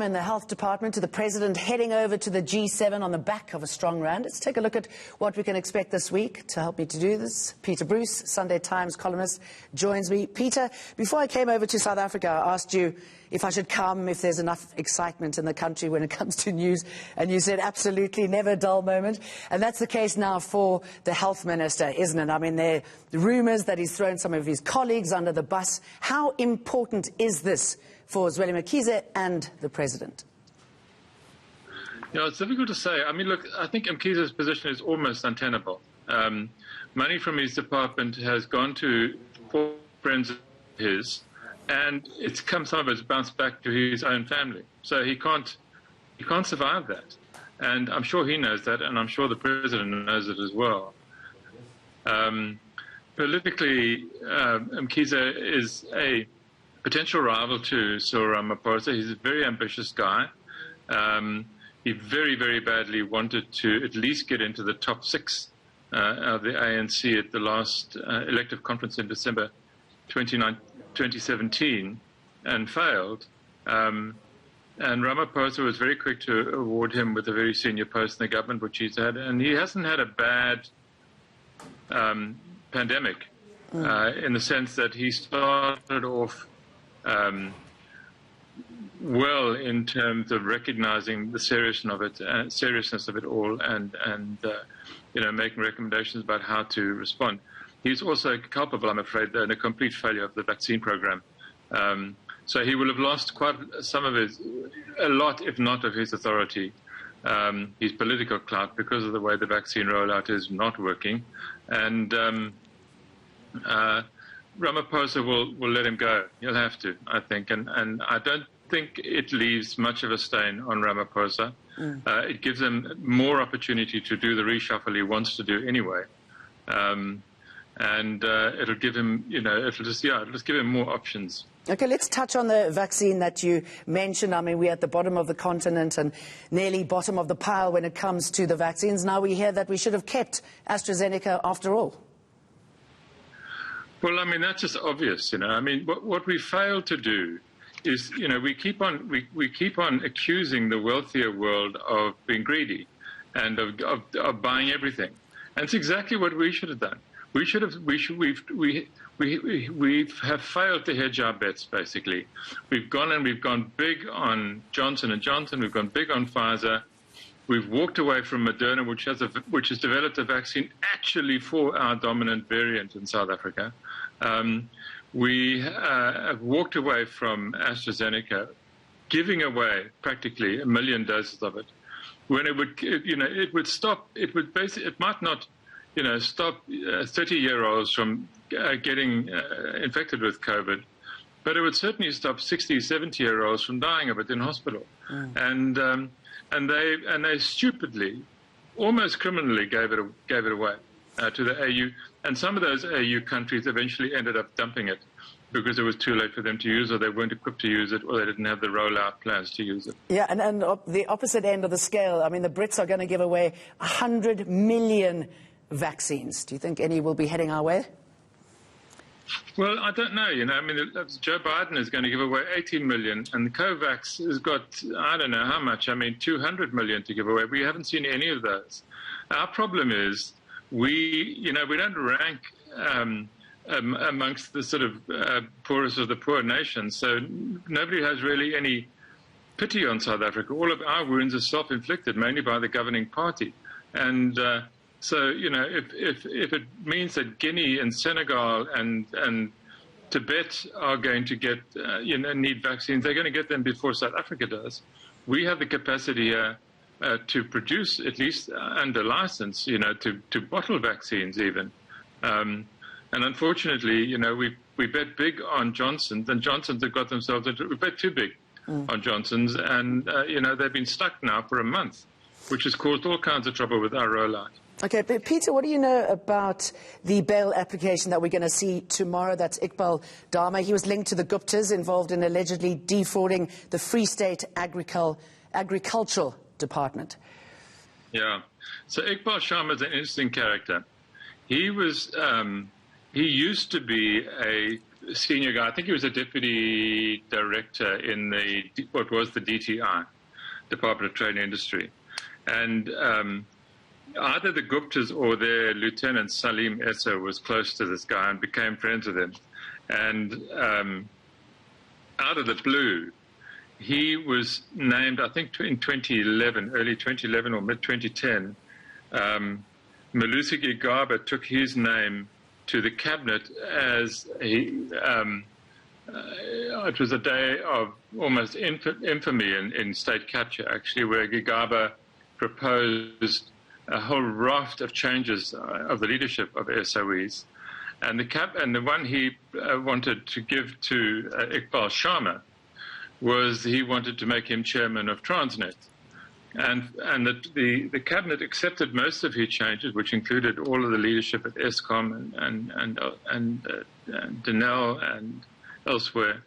In the health department to the president heading over to the G7 on the back of a strong rand. Let's take a look at what we can expect this week. To help me to do this, Peter Bruce, Sunday Times columnist, joins me. Peter, before I came over to South Africa, I asked you if I should come, if there's enough excitement in the country when it comes to news, and you said absolutely, never a dull moment. And that's the case now for the health minister, isn't it? I mean, there are rumours that he's thrown some of his colleagues under the bus. How important is this for Zweli Mkhize and the president? Yeah, it's difficult to say. I mean, look, I think Mkhize's position is almost untenable. Money from his department has gone to four friends of his, and some of it's bounced back to his own family. So he can't survive that. And I'm sure he knows that, and I'm sure the president knows it as well. Politically, Mkhize is a potential rival to Cyril Ramaphosa. He's a very ambitious guy. He very, very badly wanted to at least get into the top 6 of the ANC at the last elective conference in December 2017 and failed. And Ramaphosa was very quick to award him with a very senior post in the government, which he's had. And he hasn't had a bad pandemic in the sense that he started off well in terms of recognizing the seriousness of it all, and making recommendations about how to respond. He's also culpable, I'm afraid, in a complete failure of the vaccine program. So he will have lost a lot, if not of his authority, his political clout, because of the way the vaccine rollout is not working. And Ramaphosa will let him go. He'll have to, I think. And I don't think it leaves much of a stain on Ramaphosa. It gives him more opportunity to do the reshuffle he wants to do anyway. And it'll give him, it'll just give him more options. Okay, let's touch on the vaccine that you mentioned. I mean, we're at the bottom of the continent and nearly bottom of the pile when it comes to the vaccines. Now we hear that we should have kept AstraZeneca after all. Well, I mean, that's just obvious, I mean, what we failed to do is, we keep on accusing the wealthier world of being greedy and of buying everything. And it's exactly what we should have done. We have failed to hedge our bets, basically. We've gone big on Johnson & Johnson. We've gone big on Pfizer. We've walked away from Moderna, which has developed a vaccine actually for our dominant variant in South Africa. We have walked away from AstraZeneca, giving away practically 1 million doses of it. When it would stop. It might not, stop 30-year-olds from getting infected with COVID, but it would certainly stop 60, 70-year-olds from dying of it in hospital. And they stupidly, almost criminally, gave it away to the AU. And some of those AU countries eventually ended up dumping it because it was too late for them to use, or they weren't equipped to use it, or they didn't have the rollout plans to use it. Yeah, and the opposite end of the scale, I mean, the Brits are going to give away 100 million vaccines. Do you think any will be heading our way? Well, I don't know, I mean, Joe Biden is going to give away 80 million, and COVAX has got, I don't know how much, 200 million to give away. We haven't seen any of those. Our problem is we don't rank amongst the sort of poorest of the poor nations, so nobody has really any pity on South Africa. All of our wounds are self-inflicted, mainly by the governing party. And so, if it means that Guinea and Senegal and Tibet are going to get, need vaccines, they're going to get them before South Africa does. We have the capacity to produce, at least under license, to bottle vaccines even. And unfortunately, we bet big on Johnson's, and Johnson's have got themselves we bet too big on Johnson's, and, they've been stuck now for a month, which has caused all kinds of trouble with our rollout. Okay, but Peter, what do you know about the bail application that we're going to see tomorrow? That's Iqbal Sharif. He was linked to the Guptas, involved in allegedly defrauding the Free State Agricultural Department. Yeah. So Iqbal Sharif is an interesting character. He was, he used to be senior guy. I think he was a deputy director in what was the DTI, Department of Trade and Industry. And either the Guptas or their lieutenant, Salim Essa, was close to this guy and became friends with him. And out of the blue, he was named, I think in 2011, early 2011 or mid-2010, Malusi Gigaba took his name to the cabinet as it was a day of almost infamy in state capture, actually, where Gigaba proposed a whole raft of changes of the leadership of SOEs. And the one he wanted to give to Iqbal Sharif was he wanted to make him chairman of Transnet. And the cabinet accepted most of his changes, which included all of the leadership at Eskom and Denel and elsewhere.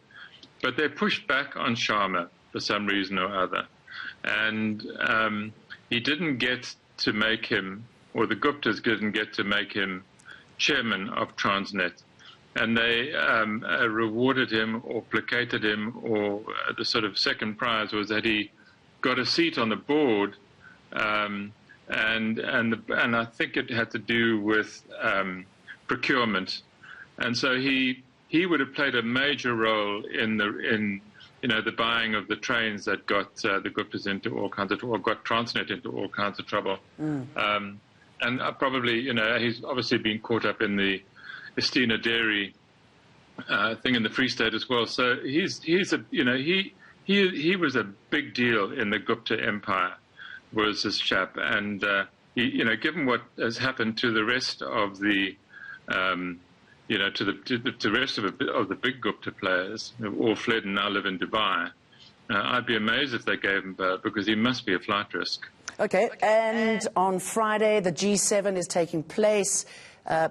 But they pushed back on Sharma for some reason or other. And he didn't get to make him, or the Guptas didn't get to make him chairman of Transnet. And they rewarded him or placated him, or the sort of second prize was that he got a seat on the board, and I think it had to do with procurement, and so he would have played a major role in the buying of the trains that got the Guptas into all kinds of, or got Transnet into all kinds of trouble, and probably he's obviously been caught up in the Estina Dairy thing in the Free State as well. So he was a big deal in the Gupta Empire, was this chap, and given what has happened to the rest of the, to the rest of the big Gupta players who all fled and now live in Dubai, I'd be amazed if they gave him bail, because he must be a flight risk. Okay, and on Friday the G7 is taking place.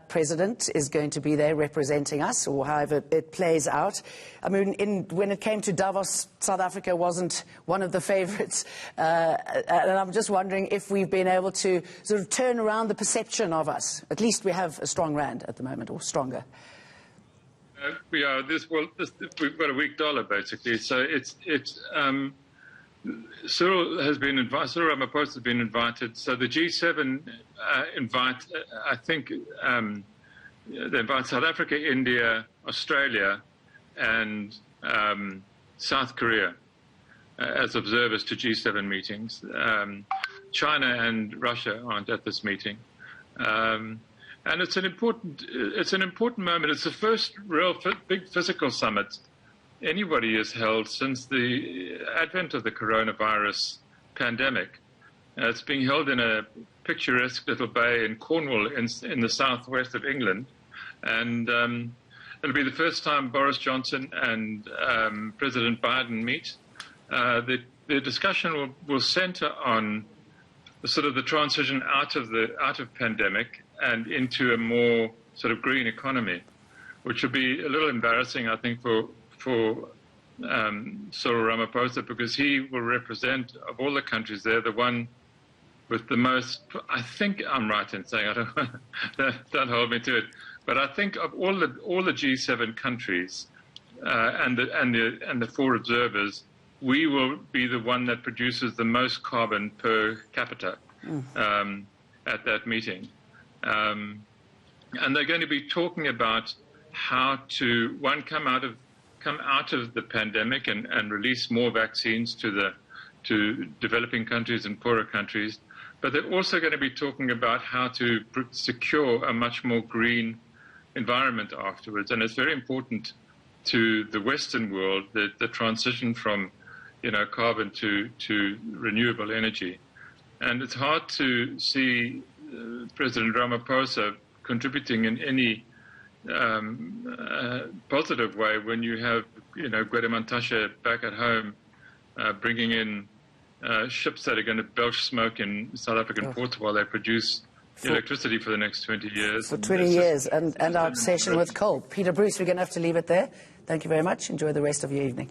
President is going to be there representing us, or however it plays out. I mean, when it came to Davos, South Africa wasn't one of the favourites, and I'm just wondering if we've been able to sort of turn around the perception of us. At least we have a strong rand at the moment, or stronger. We are. We've got a weak dollar, basically. So Cyril Ramaphosa has been invited. So the G7 I think they invite South Africa, India, Australia, and South Korea as observers to G7 meetings. China and Russia aren't at this meeting, and it's an important moment. It's the first real big physical summit anybody has held since the advent of the coronavirus pandemic. It's being held in a picturesque little bay in Cornwall in the southwest of England. And it'll be the first time Boris Johnson and President Biden meet. The discussion will center on the transition out of pandemic and into a more sort of green economy, which will be a little embarrassing, I think, for Cyril Ramaphosa, because he will represent, of all the countries there, the one with the most. I think I'm right in saying, don't hold me to it, but I think of all the G7 countries and the 4 observers, we will be the one that produces the most carbon per capita at that meeting, and they're going to be talking about how to come out of the pandemic and release more vaccines to developing countries and poorer countries. But they're also going to be talking about how to secure a much more green environment afterwards. And it's very important to the Western world, the transition from carbon to renewable energy. And it's hard to see President Ramaphosa contributing in any positive way when you have Gwede Mantashe back at home bringing in ships that are going to belch smoke in South African ports while they produce electricity for the next 20 years. For 20 years, and our obsession with coal. Peter Bruce, we're going to have to leave it there. Thank you very much. Enjoy the rest of your evening.